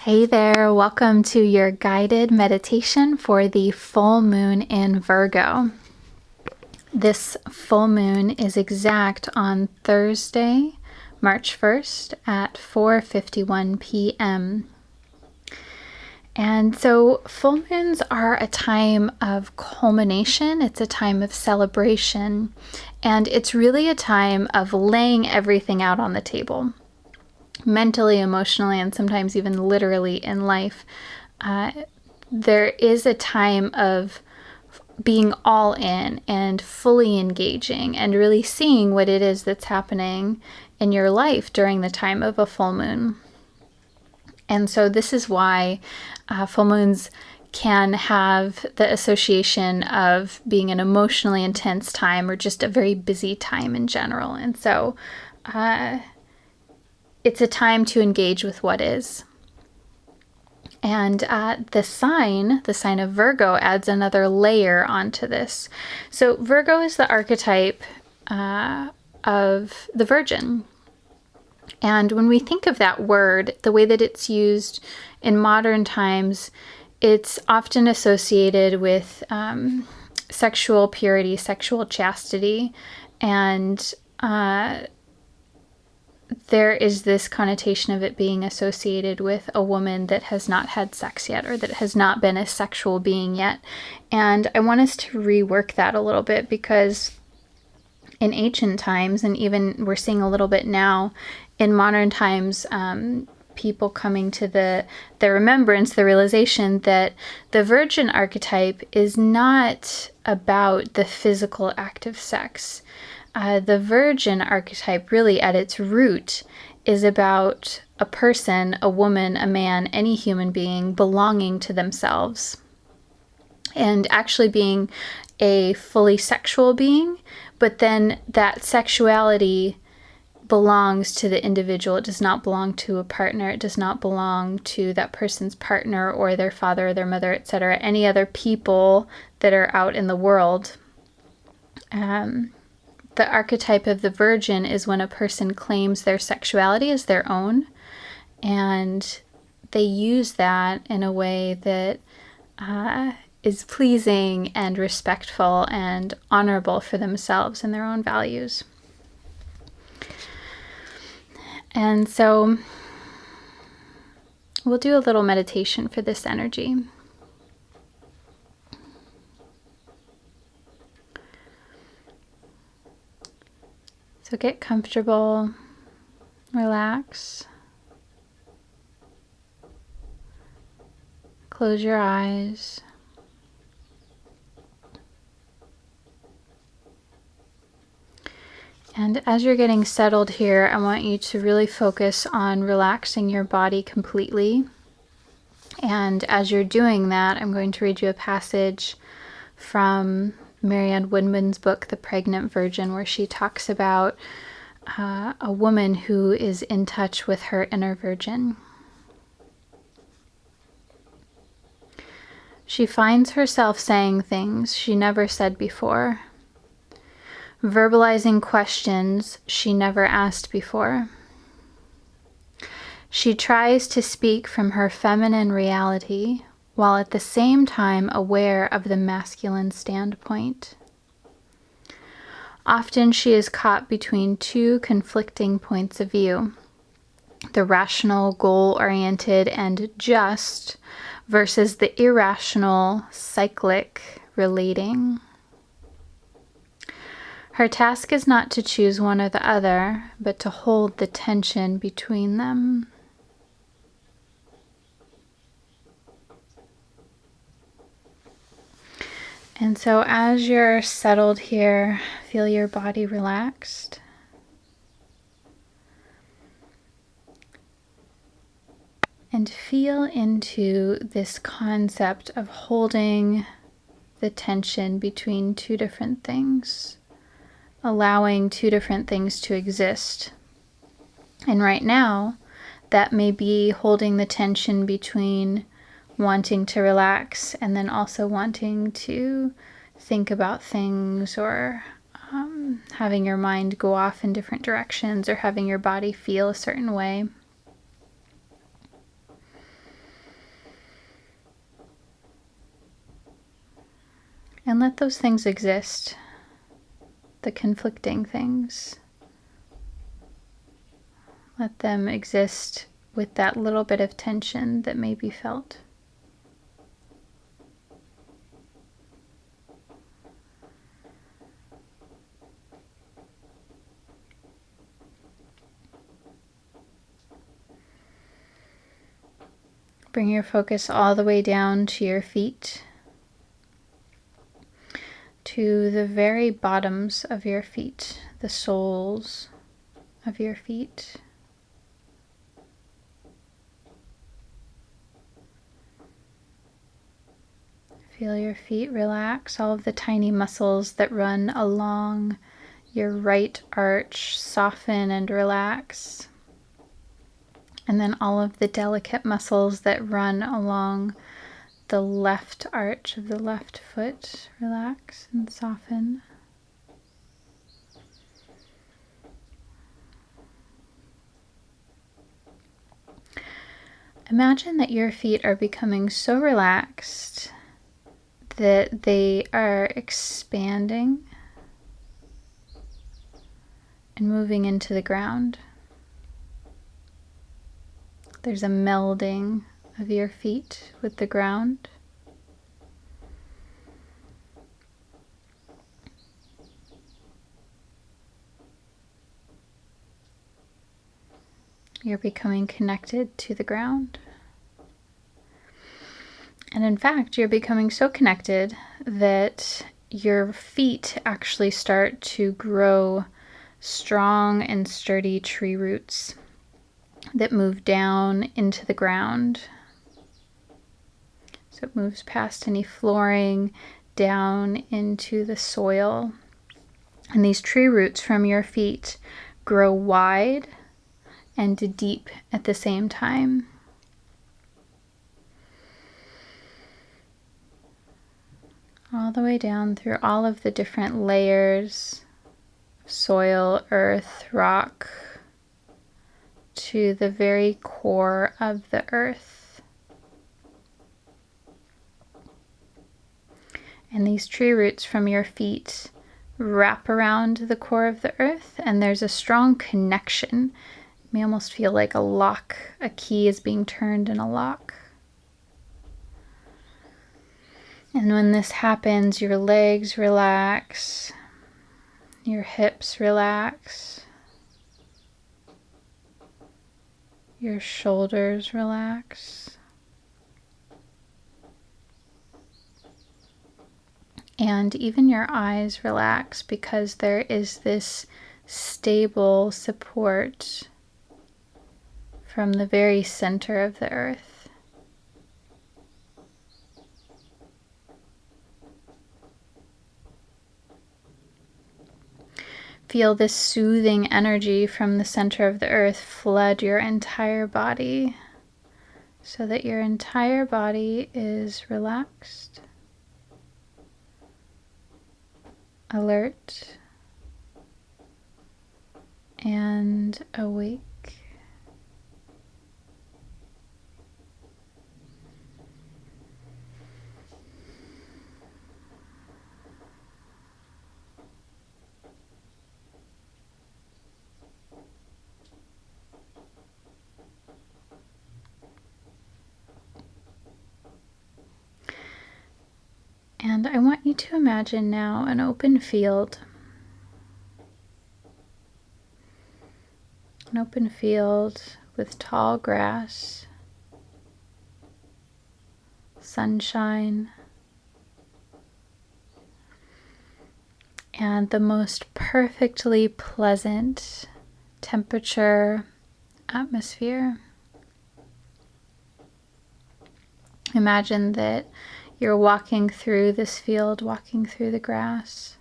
Hey there, welcome to your guided meditation for the full moon in Virgo. This full moon is exact on Thursday, March 1st at 4:51 p.m. And so full moons are a time of culmination, it's a time of celebration, and it's really a time of laying everything out on the table. Mentally, emotionally, and sometimes even literally in life, there is a time of being all in and fully engaging and really seeing what it is that's happening in your life during the time of a full moon. And so this is why full moons can have the association of being an emotionally intense time or just a very busy time in general. And so it's a time to engage with what is. And the sign of Virgo adds another layer onto this. So Virgo is the archetype of the Virgin. And when we think of that word, the way that it's used in modern times, it's often associated with sexual purity, sexual chastity, and there is this connotation of it being associated with a woman that has not had sex yet or that has not been a sexual being yet. And I want us to rework that a little bit, because in ancient times, and even we're seeing a little bit now in modern times, people coming to the remembrance, the realization that the virgin archetype is not about the physical act of sex. The virgin archetype really at its root is about a person, a woman, a man, any human being belonging to themselves and actually being a fully sexual being, but then that sexuality belongs to the individual. It does not belong to a partner. It does not belong to that person's partner or their father or their mother, etc., any other people that are out in the world. The archetype of the virgin is when a person claims their sexuality as their own, and they use that in a way that is pleasing and respectful and honorable for themselves and their own values. And so we'll do a little meditation for this energy. So get comfortable, relax, close your eyes. And as you're getting settled here, I want you to really focus on relaxing your body completely. And as you're doing that, I'm going to read you a passage from Marianne Woodman's book, The Pregnant Virgin, where she talks about a woman who is in touch with her inner virgin. She finds herself saying things she never said before, verbalizing questions she never asked before. She tries to speak from her feminine reality, while at the same time aware of the masculine standpoint. Often she is caught between two conflicting points of view, the rational, goal-oriented, and just, versus the irrational, cyclic, relating. Her task is not to choose one or the other, but to hold the tension between them. And so as you're settled here, feel your body relaxed. And feel into this concept of holding the tension between two different things, allowing two different things to exist. And right now, that may be holding the tension between wanting to relax and then also wanting to think about things, or having your mind go off in different directions, or having your body feel a certain way. And let those things exist, the conflicting things. Let them exist with that little bit of tension that may be felt. Bring your focus all the way down to your feet, to the very bottoms of your feet, the soles of your feet. Feel your feet relax, all of the tiny muscles that run along your right arch soften and relax. And then all of the delicate muscles that run along the left arch of the left foot relax and soften. Imagine that your feet are becoming so relaxed that they are expanding and moving into the ground. There's a melding of your feet with the ground. You're becoming connected to the ground. And in fact, you're becoming so connected that your feet actually start to grow strong and sturdy tree roots that move down into the ground. So it moves past any flooring down into the soil. And these tree roots from your feet grow wide and deep at the same time. All the way down through all of the different layers, soil, earth, rock, to the very core of the earth. And these tree roots from your feet wrap around the core of the earth, and there's a strong connection. You may almost feel like a lock, a key is being turned in a lock. And when this happens, your legs relax, your hips relax, your shoulders relax, and even your eyes relax, because there is this stable support from the very center of the earth. Feel this soothing energy from the center of the earth flood your entire body, so that your entire body is relaxed, alert, and awake. And I want you to imagine now an open field. An open field with tall grass, sunshine, and the most perfectly pleasant temperature, atmosphere. Imagine that you're walking through this field, walking through the grass.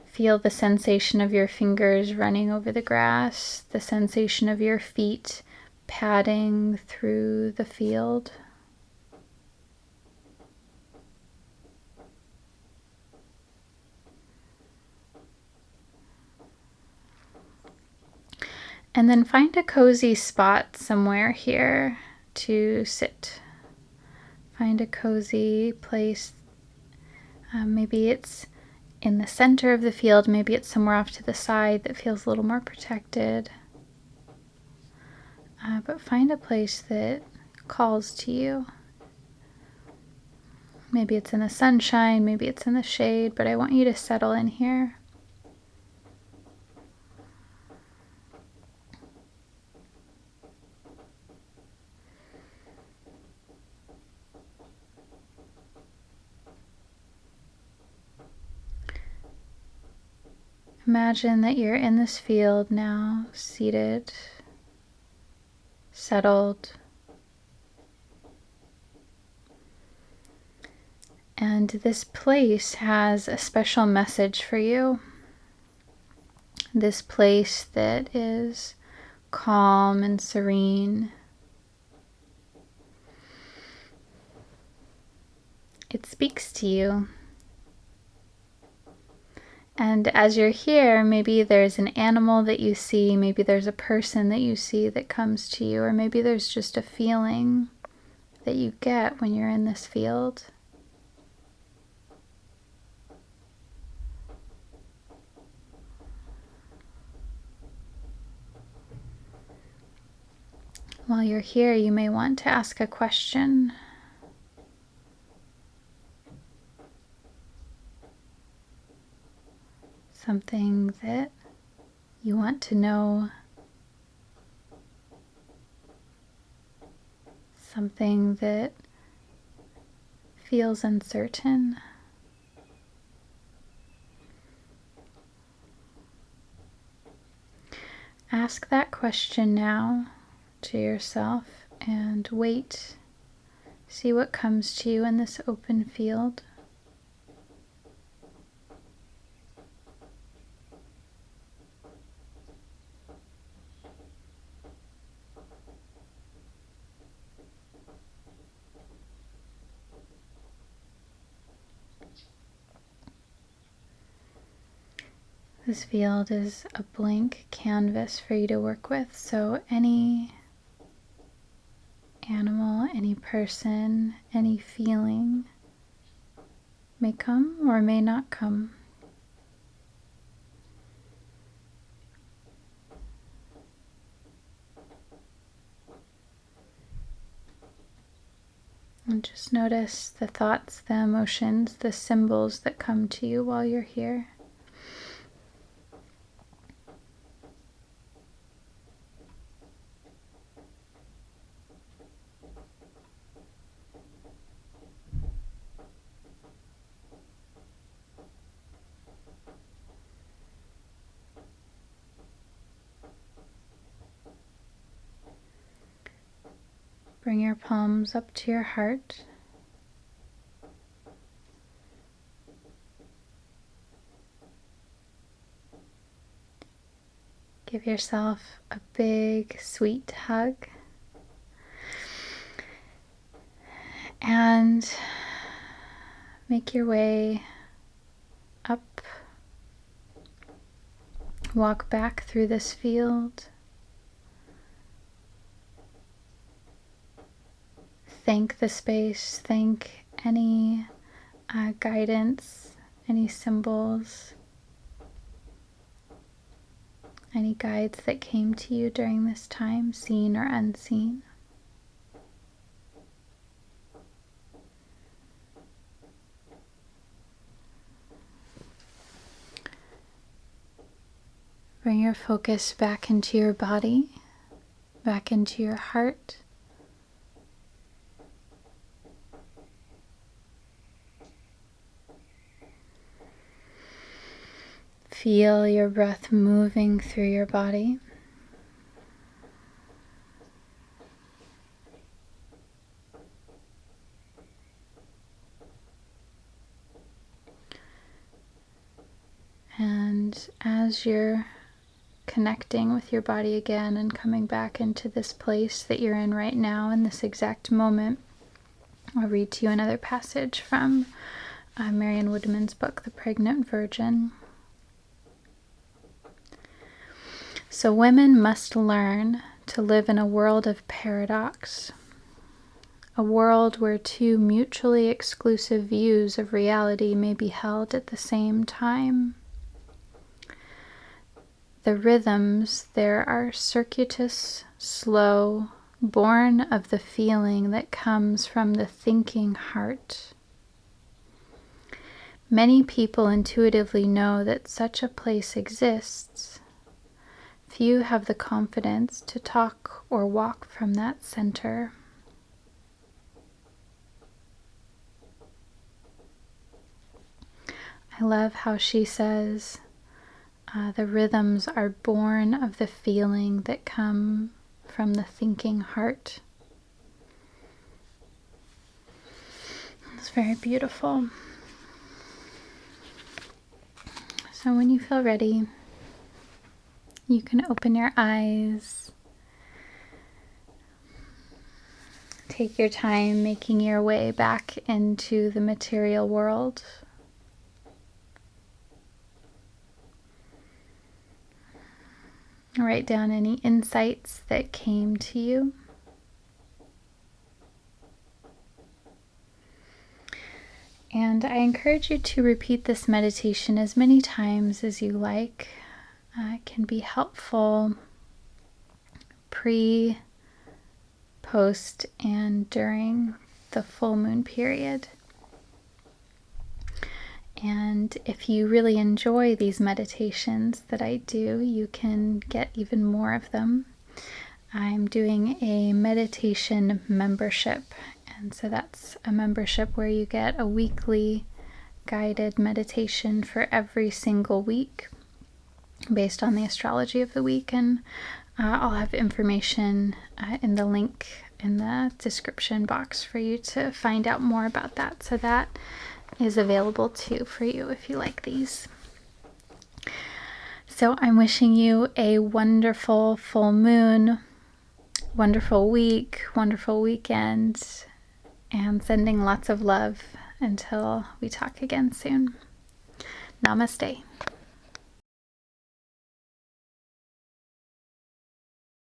Feel the sensation of your fingers running over the grass, the sensation of your feet padding through the field. And then find a cozy spot somewhere here to sit. Find a cozy place. Maybe it's in the center of the field, maybe it's somewhere off to the side that feels a little more protected. But find a place that calls to you. Maybe it's in the sunshine, maybe it's in the shade, but I want you to settle in here. Imagine that you're in this field now, seated, settled. And this place has a special message for you. This place that is calm and serene. It speaks to you. And as you're here, maybe there's an animal that you see, maybe there's a person that you see that comes to you, or maybe there's just a feeling that you get when you're in this field. While you're here, you may want to ask a question. Something that you want to know. Something that feels uncertain. Ask that question now to yourself and wait. See what comes to you in this open field. This field is a blank canvas for you to work with, so any animal, any person, any feeling may come or may not come. And just notice the thoughts, the emotions, the symbols that come to you while you're here. Bring your palms up to your heart. Give yourself a big, sweet hug. And make your way up. Walk back through this field. Thank the space, thank any guidance, any symbols, any guides that came to you during this time, seen or unseen. Bring your focus back into your body, back into your heart. Feel your breath moving through your body. And as you're connecting with your body again and coming back into this place that you're in right now, in this exact moment, I'll read to you another passage from Marianne Woodman's book, The Pregnant Virgin. So women must learn to live in a world of paradox, a world where two mutually exclusive views of reality may be held at the same time. The rhythms there are circuitous, slow, born of the feeling that comes from the thinking heart. Many people intuitively know that such a place exists. Few have the confidence to talk or walk from that center. I love how she says, the rhythms are born of the feeling that come from the thinking heart. It's very beautiful. So when you feel ready, you can open your eyes. Take your time making your way back into the material world. Write down any insights that came to you. And I encourage you to repeat this meditation as many times as you like. It can be helpful pre, post, and during the full moon period. And if you really enjoy these meditations that I do, you can get even more of them. I'm doing a meditation membership, and so that's a membership where you get a weekly guided meditation for every single week based on the astrology of the week. And I'll have information in the link in the description box for you to find out more about that. So that is available too for you if you like these. So I'm wishing you a wonderful full moon, wonderful week, wonderful weekend, and sending lots of love until we talk again soon. Namaste.